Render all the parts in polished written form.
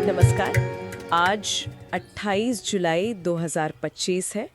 नमस्कार। आज 28 जुलाई 2025 है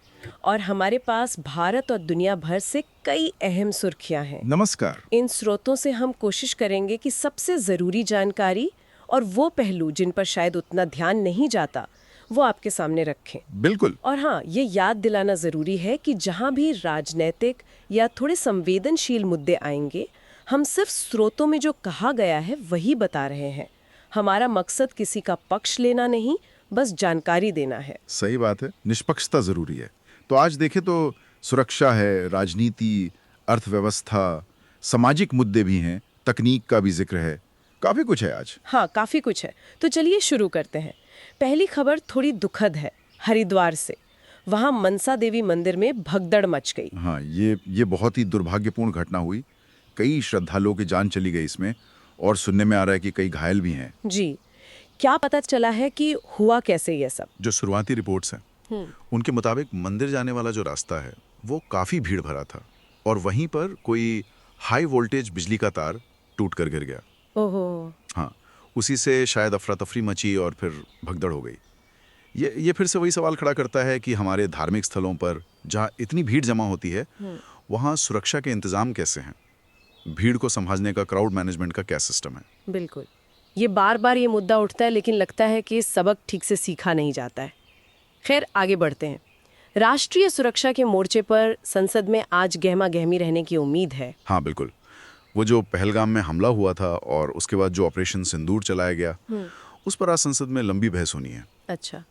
और हमारे पास भारत और दुनिया भर से कई अहम सुर्खियां हैं। नमस्कार। इन स्रोतों से हम कोशिश करेंगे कि सबसे ज़रूरी जानकारी और वो पहलू जिन पर शायद उतना ध्यान नहीं जाता वो आपके सामने रखें। बिल्कुल। और हाँ, ये याद दिलाना ज़रूरी है कि जहाँ भी राजनीतिक या थोड़े संवेदनशील मुद्दे आएंगे, हम सिर्फ स्रोतों में जो कहा गया है वही बता रहे हैं। हमारा मकसद किसी का पक्ष लेना नहीं, बस जानकारी देना है। सही बात है, निष्पक्षता जरूरी है। तो आज देखें तो सुरक्षा है, राजनीति, अर्थव्यवस्था, सामाजिक मुद्दे भी हैं, तकनीक का भी जिक्र है, काफी कुछ है आज। हाँ, काफ़ी कुछ है। तो चलिए शुरू करते हैं। पहली खबर थोड़ी दुखद है, हरिद्वार से। वहाँ मनसा देवी मंदिर में भगदड़ मच गई। हाँ, ये बहुत ही दुर्भाग्यपूर्ण घटना हुई। कई श्रद्धालुओं की जान चली गई इसमें, और सुनने में आ रहा है कि कई घायल भी हैं। जी, क्या पता चला है कि हुआ कैसे ये सब? जो शुरुआती रिपोर्ट्स हैं, उनके मुताबिक मंदिर जाने वाला जो रास्ता है वो काफी भीड़ भरा था, और वहीं पर कोई हाई वोल्टेज बिजली का तार टूट कर गिर गया। ओहो। हाँ, उसी से शायद अफरा तफरी मची और फिर भगदड़ हो गई। ये फिर से वही सवाल खड़ा करता है कि हमारे धार्मिक स्थलों पर जहाँ इतनी भीड़ जमा होती है, वहाँ सुरक्षा के इंतजाम कैसे हैं? भीड़ को संभालने का, क्राउड मैनेजमेंट का क्या सिस्टम है? बिल्कुल, ये बार बार ये मुद्दा उठता है, लेकिन लगता है कि सबक ठीक से सीखा नहीं जाता है। खैर, आगे बढ़ते हैं। राष्ट्रीय सुरक्षा के मोर्चे पर संसद में आज गहमा गहमी रहने की उम्मीद है। हाँ बिल्कुल। वो जो पहलगाम में हमला हुआ था और उसके बाद जो ऑपरेशन सिंदूर चलाया गया, उस पर आज संसद में लंबी बहस होनी है। अच्छा,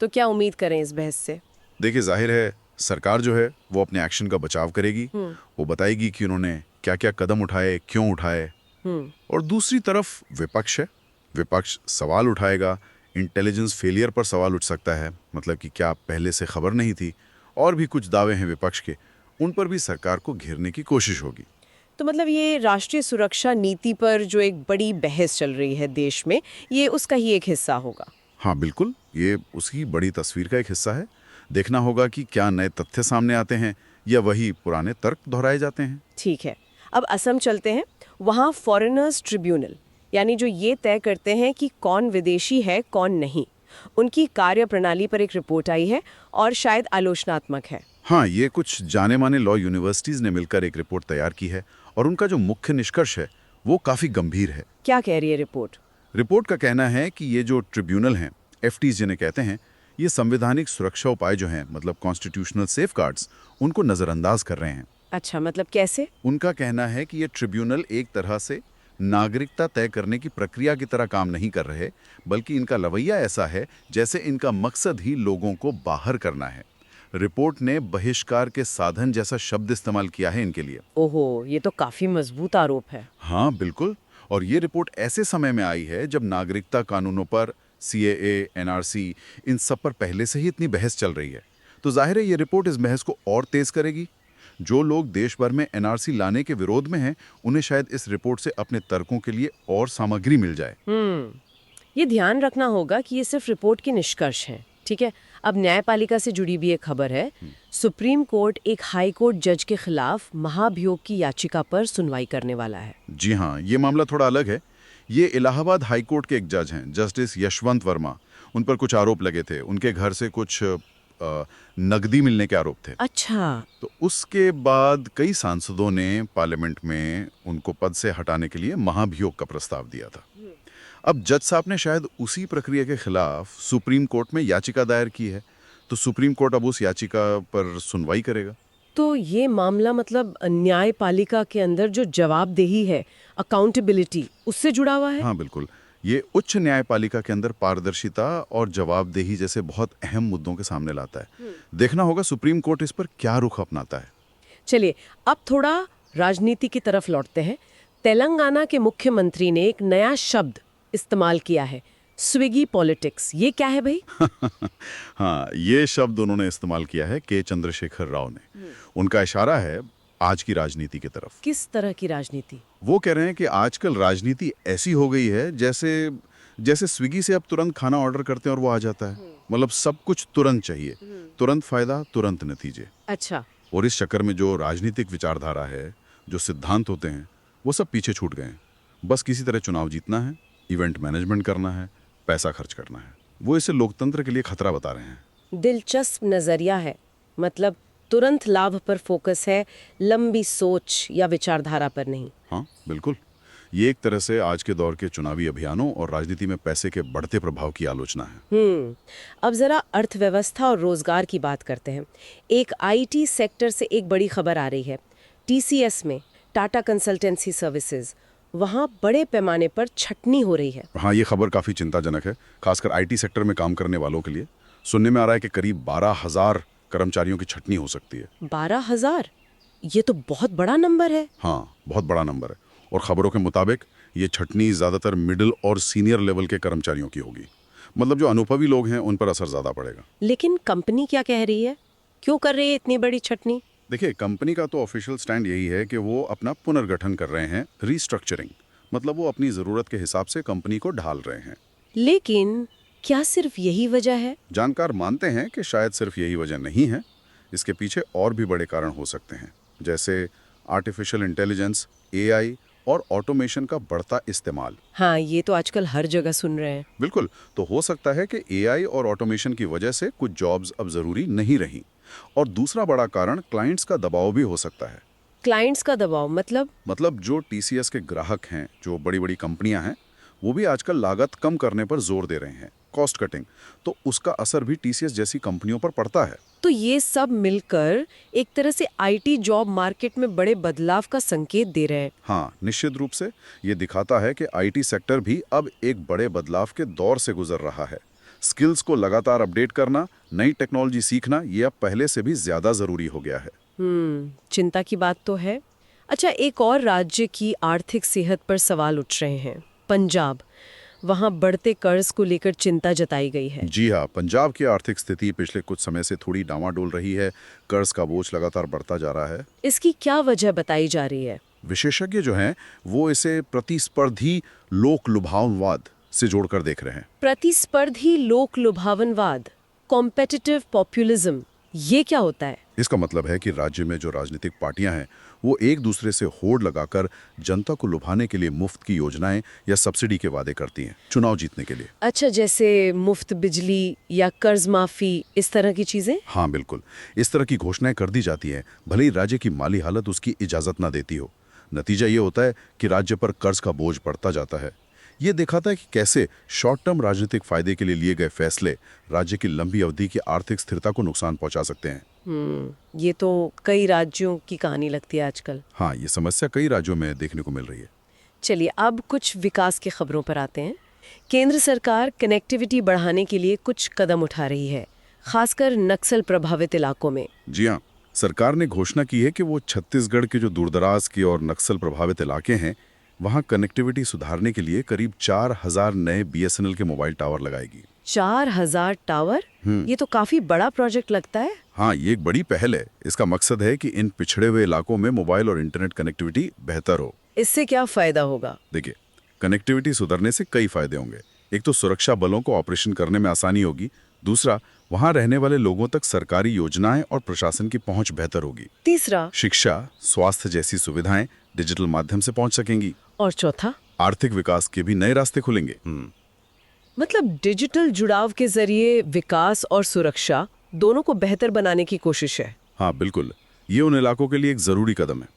तो क्या उम्मीद करें इस बहस से? देखिए, जाहिर है सरकार जो है वो अपने एक्शन का बचाव करेगी। वो बताएगी कि उन्होंने क्या क्या कदम उठाए, क्यों उठाए। और दूसरी तरफ विपक्ष है। विपक्ष सवाल उठाएगा। इंटेलिजेंस फेलियर पर सवाल उठ सकता है, मतलब कि क्या पहले से खबर नहीं थी। और भी कुछ दावे हैं विपक्ष के, उन पर भी सरकार को घेरने की कोशिश होगी। तो मतलब ये राष्ट्रीय सुरक्षा नीति पर जो एक बड़ी बहस चल रही है देश में, ये उसका ही एक हिस्सा होगा। हाँ बिल्कुल, ये उसकी बड़ी तस्वीर का एक हिस्सा है। देखना होगा कि क्या नए तथ्य सामने आते हैं या वही पुराने तर्क दोहराए जाते हैं। ठीक है, अब असम चलते हैं। वहाँ फॉरेनर्स ट्रिब्यूनल, यानी जो ये तय करते हैं कि कौन विदेशी है कौन नहीं, उनकी कार्यप्रणाली पर एक रिपोर्ट आई है और शायद आलोचनात्मक है। हाँ, ये कुछ जाने माने लॉ यूनिवर्सिटीज ने मिलकर एक रिपोर्ट तैयार की है, और उनका जो मुख्य निष्कर्ष है वो काफी गंभीर है। क्या कह रही है रिपोर्ट? रिपोर्ट का कहना है कि ये जो ट्रिब्यूनल हैं, एफटीज जिन्हें कहते हैं, ये संवैधानिक सुरक्षा उपाय जो हैं, मतलब कॉन्स्टिट्यूशनल सेफगार्ड्स, उनको नजरअंदाज कर रहे हैं। अच्छा, मतलब कैसे? उनका कहना है कि ये ट्रिब्यूनल एक तरह से नागरिकता तय करने की प्रक्रिया की तरह काम नहीं कर रहे, बल्कि इनका रवैया ऐसा है जैसे इनका मकसद ही लोगों को बाहर करना है। रिपोर्ट ने बहिष्कार के साधन जैसा शब्द इस्तेमाल किया है इनके लिए। ओहो, ये तो काफी मजबूत आरोप है। हाँ बिल्कुल, और ये रिपोर्ट ऐसे समय में आई है जब नागरिकता कानूनों पर, सीएए, एनआरसी, इन सब पर पहले से ही इतनी बहस चल रही है। तो जाहिर है ये रिपोर्ट इस बहस को और तेज करेगी। जो लोग देश भर में एनआरसी लाने के विरोध में हैं, उन्हें शायद इस रिपोर्ट से अपने तर्कों के लिए और सामग्री मिल जाए। ये ध्यान रखना होगा कि ये सिर्फ रिपोर्ट के निष्कर्ष हैं। ठीक है, अब न्यायपालिका से जुड़ी भी एक खबर है। सुप्रीम कोर्ट एक हाई कोर्ट जज के खिलाफ महाभियोग की याचिका पर सुनवाई करने वाला है। जी हाँ, ये मामला थोड़ा अलग है। ये इलाहाबाद हाई कोर्ट के एक जज हैं, जस्टिस यशवंत वर्मा। उन पर कुछ आरोप लगे थे, उनके घर से कुछ नकदी मिलने के आरोप थे। अच्छा। तो उसके बाद कई सांसदों ने पार्लियामेंट में उनको पद से हटाने के लिए महाभियोग का प्रस्ताव दिया था। अब जज साहब ने शायद उसी प्रक्रिया के खिलाफ सुप्रीम कोर्ट में याचिका दायर की है, तो सुप्रीम कोर्ट अब उस याचिका पर सुनवाई करेगा। तो ये मामला मतलब न्यायपालिका के अंदर जो जवाबदेही है, अकाउंटेबिलिटी, उससे जुड़ा हुआ है? हाँ बिल्कुल, ये उच्च न्यायपालिका के अंदर पारदर्शिता और जवाबदेही जैसे बहुत अहम मुद्दों के सामने लाता है। देखना होगा सुप्रीम कोर्ट इस पर क्या रुख अपनाता है। चलिए, अब थोड़ा राजनीति की तरफ लौटते हैं। तेलंगाना के मुख्यमंत्री ने एक नया शब्द इस्तेमाल किया है, स्विगी पॉलिटिक्स। ये क्या है भाई? हाँ, ये शब्द उन्होंने इस्तेमाल किया है के चंद्रशेखर राव ने। उनका इशारा है आज की राजनीति की तरफ। किस तरह की राजनीति? वो कह रहे हैं कि आजकल राजनीति ऐसी हो गई है जैसे स्विगी से आप तुरंत खाना ऑर्डर करते हैं और वो आ जाता है। मतलब सब कुछ तुरंत चाहिए, तुरंत फायदा, तुरंत नतीजे। अच्छा। और इस चक्कर में जो राजनीतिक विचारधारा है, जो सिद्धांत होते हैं, वो सब पीछे छूट गए हैं। बस किसी तरह चुनाव जीतना है, इवेंट मैनेजमेंट करना है, पैसा खर्च करना है। वो इसे लोकतंत्र के लिए खतरा बता रहे हैं। दिलचस्प नजरिया है। मतलब तुरंत लाभ पर फोकस है, लंबी सोच या विचारधारा पर नहीं। हाँ बिल्कुल, ये एक तरह से आज के दौर के चुनावी अभियानों और राजनीति में पैसे के बढ़ते प्रभाव की आलोचना है। अब जरा अर्थव्यवस्था और रोजगार की बात करते हैं। एक आईटी सेक्टर से एक बड़ी खबर आ रही है। टीसीएस में, टाटा कंसल्टेंसी सर्विसेज, वहाँ बड़े पैमाने पर छटनी हो रही है। हाँ, ये खबर काफी चिंताजनक है, खासकर आईटी सेक्टर में काम करने वालों के लिए। सुनने में आ रहा है कि करीब 12,000 कर्मचारियों की छटनी हो सकती है। 12,000? ये तो बहुत बड़ा नंबर है। हाँ, बहुत बड़ा नंबर है। और खबरों के मुताबिक ये छटनी ज्यादातर मिडिल और सीनियर लेवल के कर्मचारियों की होगी। मतलब जो अनुभवी लोग हैं उन पर असर ज्यादा पड़ेगा। लेकिन कंपनी क्या कह रही है? क्यों कर रही है इतनी बड़ी छटनी? देखिए, कंपनी का तो ऑफिशियल स्टैंड यही है कि वो अपना पुनर्गठन कर रहे हैं, रीस्ट्रक्चरिंग। मतलब वो अपनी जरूरत के हिसाब से कंपनी को ढाल रहे हैं। लेकिन क्या सिर्फ यही वजह है? जानकार मानते हैं कि शायद सिर्फ यही वजह नहीं है, इसके पीछे और भी बड़े कारण हो सकते हैं, जैसे आर्टिफिशियल इंटेलिजेंस, एआई और ऑटोमेशन का बढ़ता इस्तेमाल। हाँ, ये तो आजकल हर जगह सुन रहे हैं। बिल्कुल, तो हो सकता है कि एआई और ऑटोमेशन की वजह से कुछ जॉब्स अब जरूरी नहीं रही। और दूसरा बड़ा कारण क्लाइंट्स का दबाव भी हो सकता है। क्लाइंट्स का दबाव मतलब जो टीसीएस के ग्राहक हैं, जो बड़ी बड़ी कंपनियां हैं, वो भी आजकल लागत कम करने पर जोर दे रहे हैं, कॉस्ट कटिंग। तो उसका असर भी टीसीएस जैसी कंपनियों पर पड़ता है। तो ये सब मिलकर एक तरह से आईटी जॉब मार्केट में बड़े बदलाव का संकेत दे रहे हैं। हाँ, निश्चित रूप से ये दिखाता है कि आईटी सेक्टर भी अब एक बड़े बदलाव के दौर से गुजर रहा है। स्किल्स को लगातार अपडेट करना, नई टेक्नोलॉजी सीखना, ये अब पहले से भी ज्यादा जरूरी हो गया है। चिंता की बात तो है। अच्छा, एक और राज्य की आर्थिक सेहत पर सवाल उठ रहे हैं, पंजाब। वहाँ बढ़ते कर्ज को लेकर चिंता जताई गई है। जी हाँ, पंजाब की आर्थिक स्थिति पिछले कुछ समय से थोड़ी डामाडोल रही है। कर्ज का बोझ लगातार बढ़ता जा रहा है। इसकी क्या वजह बताई जा रही है? विशेषज्ञ जो हैं वो इसे प्रतिस्पर्धी लोक लुभावनवाद से जोड़कर देख रहे हैं। प्रतिस्पर्धी लोक लुभावनवाद, कॉम्पिटिटिव पॉपुलिज्म, ये क्या होता है? इसका मतलब है कि राज्य में जो राजनीतिक पार्टियां हैं वो एक दूसरे से होड़ लगाकर जनता को लुभाने के लिए मुफ्त की योजनाएं या सब्सिडी के वादे करती हैं चुनाव जीतने के लिए। अच्छा, जैसे मुफ्त बिजली या कर्ज माफी, इस तरह की चीजें? हाँ बिल्कुल, इस तरह की घोषणाएं कर दी जाती हैं, भले ही राज्य की माली हालत उसकी इजाजत ना देती हो। नतीजा ये होता है कि राज्य पर कर्ज का बोझ बढ़ता जाता है। ये दिखाता है कि कैसे शॉर्ट टर्म राजनीतिक फायदे के लिए लिए गए फैसले राज्य की लंबी अवधि की आर्थिक स्थिरता को नुकसान पहुंचा सकते हैं। ये तो कई राज्यों की कहानी लगती है आजकल। हाँ, ये समस्या कई राज्यों में देखने को मिल रही है। चलिए अब कुछ विकास की खबरों पर आते हैं। केंद्र सरकार कनेक्टिविटी बढ़ाने के लिए कुछ कदम उठा रही है, खासकर नक्सल प्रभावित इलाकों में। जी हाँ, सरकार ने घोषणा की है कि वो छत्तीसगढ़ के जो दूरदराज के और नक्सल प्रभावित इलाके हैं, वहाँ कनेक्टिविटी सुधारने के लिए करीब 4,000 नए बीएसएनएल के मोबाइल टावर लगाएगी। 4,000 टावर? ये तो काफी बड़ा प्रोजेक्ट लगता है। हाँ, ये एक बड़ी पहल है। इसका मकसद है कि इन पिछड़े हुए इलाकों में मोबाइल और इंटरनेट कनेक्टिविटी बेहतर हो। इससे क्या फायदा होगा? देखिए, कनेक्टिविटी सुधरने से कई फायदे होंगे। एक तो सुरक्षा बलों को ऑपरेशन करने में आसानी होगी। दूसरा, वहाँ रहने वाले लोगों तक सरकारी योजनाएं और प्रशासन की पहुंच बेहतर होगी। तीसरा, शिक्षा, स्वास्थ्य जैसी सुविधाएं डिजिटल माध्यम से पहुंच सकेंगी। और चौथा, आर्थिक विकास के भी नए रास्ते खुलेंगे। मतलब डिजिटल जुड़ाव के जरिए विकास और सुरक्षा दोनों को बेहतर बनाने की कोशिश है। हाँ बिल्कुल, ये उन इलाकों के लिए एक जरूरी कदम है।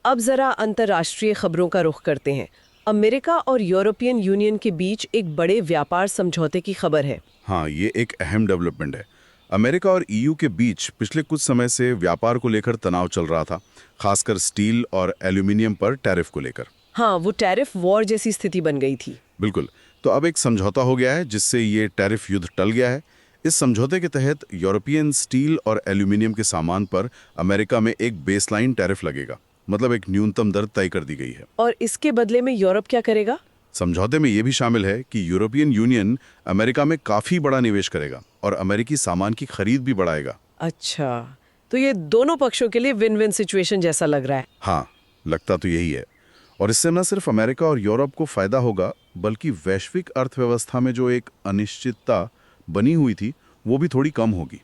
अब जरा अंतर्राष्ट्रीय खबरों का रुख करते हैं। अमेरिका और यूरोपियन यूनियन के बीच एक बड़े व्यापार समझौते की खबर है। हाँ, ये एक अहम डेवलपमेंट है। अमेरिका और ईयू के बीच पिछले कुछ समय से व्यापार को लेकर तनाव चल रहा था, खासकर स्टील और एल्यूमिनियम पर टैरिफ को लेकर। हाँ, वो टैरिफ वॉर जैसी स्थिति बन गई थी। बिल्कुल, तो अब एक समझौता हो गया है जिससे ये टैरिफ युद्ध टल गया है। इस समझौते के तहत यूरोपियन स्टील और एल्यूमिनियम के सामान पर अमेरिका में एक बेसलाइन टैरिफ लगेगा, मतलब एक न्यूनतम दर तय कर दी गई है। और इसके बदले में यूरोप क्या करेगा? समझौते में यह भी शामिल है कि यूरोपियन यूनियन अमेरिका में काफी बड़ा निवेश करेगा और अमेरिकी सामान की खरीद भी बढ़ाएगा। अच्छा, तो ये दोनों पक्षों के लिए विन विन सिचुएशन जैसा लग रहा है। हाँ, लगता तो यही है। और इससे न सिर्फ अमेरिका और यूरोप को फायदा होगा, बल्कि वैश्विक अर्थव्यवस्था में जो एक अनिश्चितता बनी हुई थी वो भी थोड़ी कम होगी।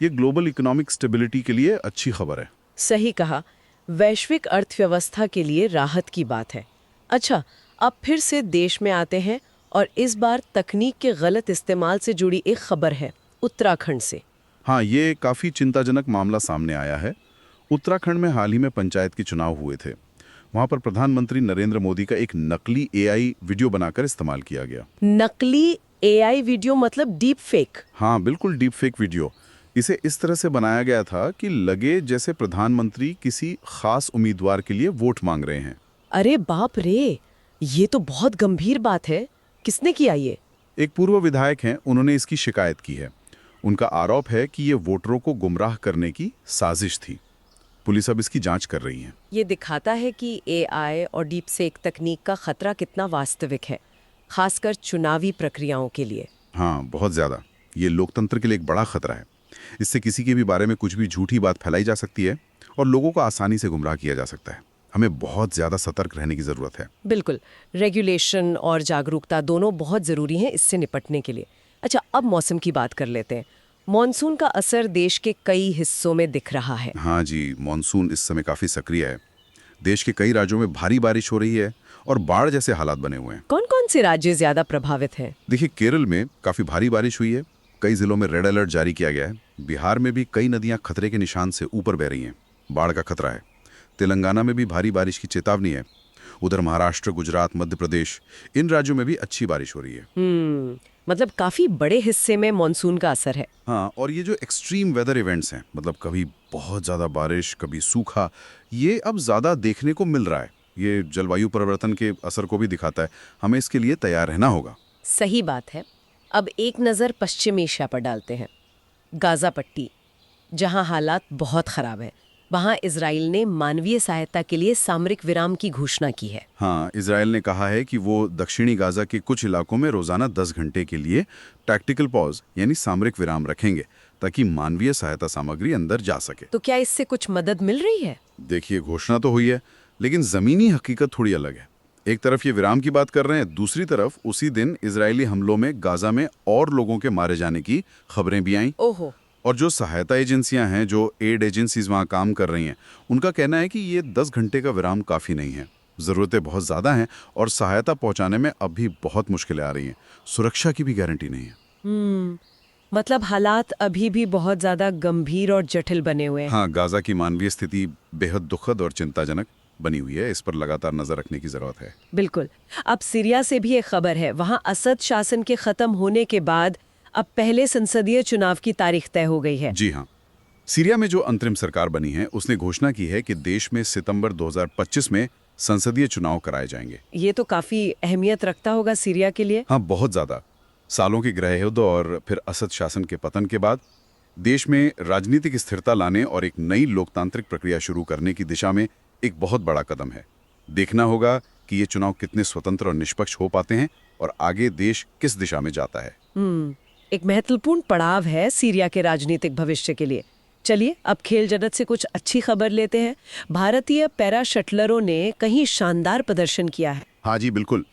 ये ग्लोबल इकोनॉमिक स्टेबिलिटी के लिए अच्छी खबर है। सही कहा, वैश्विक अर्थव्यवस्था के लिए राहत की बात है। अच्छा, अब फिर से देश में आते हैं और इस बार तकनीक के गलत इस्तेमाल से जुड़ी एक खबर है उत्तराखंड से। हाँ, ये काफ़ी चिंताजनक मामला सामने आया है। उत्तराखंड में हाल ही में पंचायत के चुनाव हुए थे। वहाँ पर प्रधानमंत्री नरेंद्र मोदी का एक नकली एआई वीडियो बनाकर इस्तेमाल किया गया। नकली एआई वीडियो मतलब डीप फेक? हाँ, बिल्कुल डीप फेक वीडियो। इसे इस तरह से बनाया गया था कि लगे जैसे प्रधानमंत्री किसी खास उम्मीदवार के लिए वोट मांग रहे हैं। अरे बाप रे, ये तो बहुत गंभीर बात है। किसने किया ये? एक पूर्व विधायक हैं, उन्होंने इसकी शिकायत की है। उनका आरोप है कि ये वोटरों को गुमराह करने की साजिश थी। पुलिस अब इसकी जांच कर रही है। ये दिखाता है कि एआई और डीप फेक तकनीक का खतरा कितना वास्तविक है, खासकर चुनावी प्रक्रियाओं के लिए। हाँ, बहुत ज़्यादा। ये लोकतंत्र के लिए एक बड़ा खतरा है। इससे किसी के भी बारे में कुछ भी झूठी बात फैलाई जा सकती है और लोगों को आसानी से गुमराह किया जा सकता है। हमें बहुत ज़्यादा सतर्क रहने की ज़रूरत है। बिल्कुल, रेगुलेशन और जागरूकता दोनों बहुत ज़रूरी हैं इससे निपटने के लिए। अच्छा, अब मौसम की बात कर लेते हैं। मॉनसून का असर देश के कई हिस्सों में दिख रहा है। हाँ जी, मॉनसून इस समय काफ़ी सक्रिय है। देश के कई राज्यों में भारी बारिश हो रही है और बाढ़ जैसे हालात बने हुए हैं। कौन कौन से राज्य ज़्यादा प्रभावित हैं? देखिए, केरल में काफ़ी भारी बारिश हुई है। कई जिलों में रेड अलर्ट जारी किया गया है। बिहार में भी कई नदियां खतरे के निशान से ऊपर बह रही हैं। बाढ़ का खतरा है। तेलंगाना में भी भारी बारिश की चेतावनी है। उधर महाराष्ट्र, गुजरात, मध्य प्रदेश, इन राज्यों में भी अच्छी बारिश हो रही है। मतलब काफी बड़े हिस्से में मॉनसून का असर है। हाँ, और ये जो एक्सट्रीम वेदर इवेंट्स हैं, मतलब कभी बहुत ज़्यादा बारिश, कभी सूखा, ये अब ज़्यादा देखने को मिल रहा है। ये जलवायु परिवर्तन के असर को भी दिखाता है। हमें इसके लिए तैयार रहना होगा। सही बात है। अब एक नज़र पश्चिम एशिया पर डालते हैं। गाज़ा पट्टी, जहां हालात बहुत ख़राब है, वहां इजराइल ने मानवीय सहायता के लिए सामरिक विराम की घोषणा की है। हाँ, इजराइल ने कहा है कि वो दक्षिणी गाजा के कुछ इलाकों में रोजाना 10 घंटे के लिए टैक्टिकल पॉज यानी सामरिक विराम रखेंगे ताकि मानवीय सहायता सामग्री अंदर जा सके। तो क्या इससे कुछ मदद मिल रही है? देखिए, घोषणा तो हुई है, लेकिन जमीनी हकीकत थोड़ी अलग है। एक तरफ ये विराम की बात कर रहे हैं, दूसरी तरफ उसी दिन इजरायली हमलों में गाजा में और लोगों के मारे जाने की खबरें भी आईं। ओहो। और जो सहायता एजेंसियां हैं, जो एड एजेंसीज वहां काम कर रही हैं, उनका कहना है कि ये 10 घंटे का विराम काफ़ी नहीं है। ज़रूरतें बहुत ज़्यादा हैं और सहायता पहुंचाने में अब भी बहुत मुश्किलें आ रही हैं। सुरक्षा की भी गारंटी नहीं है। मतलब हालात अभी भी बहुत ज़्यादा गंभीर और जटिल बने हुए हैं। हाँ, गाजा की मानवीय स्थिति बेहद दुखद और चिंताजनक बनी हुई है। इस पर लगातार नज़र रखने की ज़रूरत है। बिल्कुल। अब सीरिया से भी एक खबर है। वहाँ असद शासन के ख़त्म होने के बाद अब पहले संसदीय चुनाव की तारीख तय हो गई है। जी हाँ, सीरिया में जो अंतरिम सरकार बनी है, उसने घोषणा की है कि देश में सितंबर 2025 में संसदीय चुनाव कराए जाएंगे। ये तो काफी अहमियत रखता होगा सीरिया के लिए। हाँ, बहुत ज्यादा। सालों के गृह युद्ध और फिर असद शासन के पतन के बाद देश में राजनीतिक स्थिरता लाने और एक नई लोकतांत्रिक प्रक्रिया शुरू करने की दिशा में एक बहुत बड़ा कदम है। देखना होगा कि ये चुनाव कितने स्वतंत्र और निष्पक्ष हो पाते हैं और आगे देश किस दिशा में जाता है। एक महत्वपूर्ण पड़ाव है सीरिया के राजनीतिक भविष्य के लिए। चलिए अब खेल जगत से कुछ अच्छी खबर लेते हैं। भारतीय पैरा शटलरों ने कहीं शानदार प्रदर्शन किया है। हाँ जी, बिल्कुल।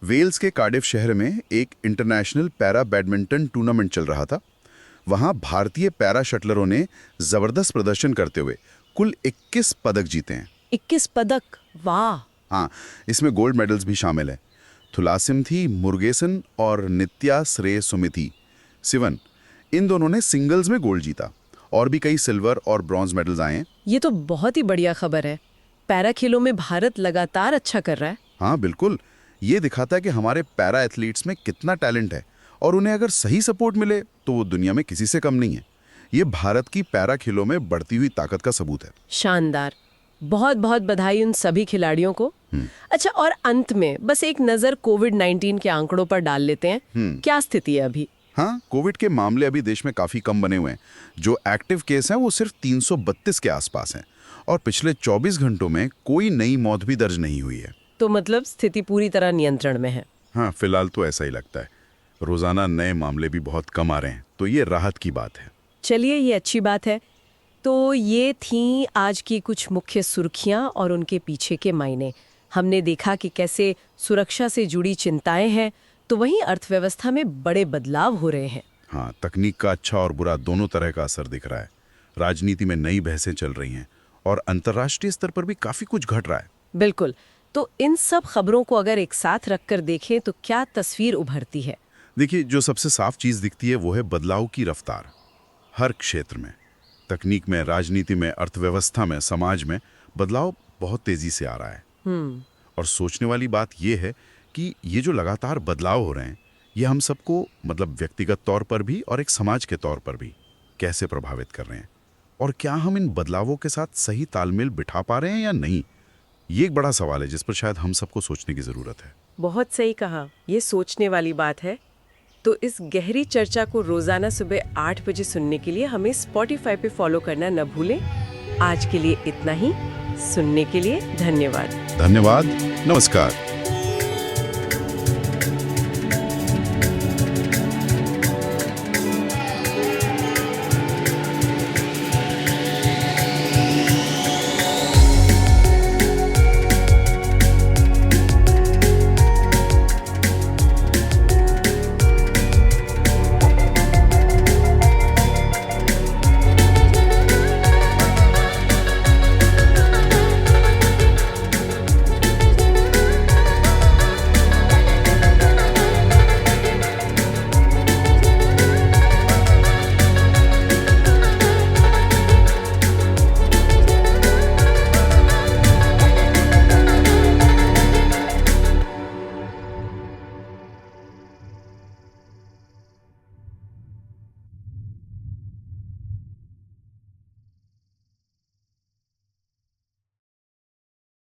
वेल्स के कार्डिफ शहर में एक इंटरनेशनल पैरा बैडमिंटन टूर्नामेंट चल रहा था। वहाँ भारतीय पैरा शटलरों ने जबरदस्त प्रदर्शन करते हुए कुल 21 पदक जीते हैं। 21 पदक, वाह। हाँ, इसमें गोल्ड मेडल्स भी शामिल हैं। थुलासिमथी मुरुगेसन और नित्या श्रेय सुमिति सिवन, इन दोनों ने सिंगल्स में गोल्ड जीता और भी कई सिल्वर और ब्रॉन्ज मेडल्स आए हैं। ये तो बहुत ही बढ़िया खबर है। पैरा खेलों में भारत लगातार अच्छा कर रहा है। हाँ, बिल्कुल। ये दिखाता है कि हमारे पैरा एथलीट्स में कितना टैलेंट है और उन्हें अगर सही सपोर्ट मिले तो वो दुनिया में किसी से कम नहीं है। ये भारत की पैरा खेलों में बढ़ती हुई ताकत का सबूत है। शानदार। बहुत बहुत बधाई उन सभी खिलाड़ियों को। अच्छा, और अंत में बस एक नज़र कोविड-19 के आंकड़ों पर डाल लेते हैं। क्या स्थिति है अभी? हाँ, कोविड के मामले अभी देश में काफ़ी कम बने हुए हैं। जो एक्टिव केस हैं वो सिर्फ 332 के आसपास हैं और पिछले 24 घंटों में कोई नई मौत भी दर्ज नहीं हुई है। तो मतलब स्थिति पूरी तरह नियंत्रण में है। हाँ, फिलहाल तो ऐसा ही लगता है। रोज़ाना नए मामले भी बहुत कम आ रहे हैं, तो ये राहत की बात है। चलिए, ये अच्छी बात है। तो ये थी आज की कुछ मुख्य सुर्खियां और उनके पीछे के मायने। हमने देखा कि कैसे सुरक्षा से जुड़ी चिंताएं हैं, तो वहीं अर्थव्यवस्था में बड़े बदलाव हो रहे हैं। हाँ, तकनीक का अच्छा और बुरा दोनों तरह का असर दिख रहा है। राजनीति में नई बहसें चल रही हैं और अंतर्राष्ट्रीय स्तर पर भी काफ़ी कुछ घट रहा है। बिल्कुल। तो इन सब खबरों को अगर एक साथ रखकर देखें तो क्या तस्वीर उभरती है? देखिए, जो सबसे साफ चीज़ दिखती है वो है बदलाव की रफ्तार। हर क्षेत्र में, तकनीक में, राजनीति में, अर्थव्यवस्था में, समाज में बदलाव बहुत तेज़ी से आ रहा है। और सोचने वाली बात यह है कि ये जो लगातार बदलाव हो रहे हैं, ये हम सबको मतलब व्यक्तिगत तौर पर भी और एक समाज के तौर पर भी कैसे प्रभावित कर रहे हैं, और क्या हम इन बदलावों के साथ सही तालमेल बिठा पा रहे हैं या नहीं, ये एक बड़ा सवाल है जिस पर शायद हम सबको सोचने की ज़रूरत है। बहुत सही कहा, ये सोचने वाली बात है। तो इस गहरी चर्चा को रोजाना सुबह 8 बजे सुनने के लिए हमें Spotify पे फॉलो करना न भूलें। आज के लिए इतना ही। सुनने के लिए धन्यवाद। धन्यवाद। नमस्कार।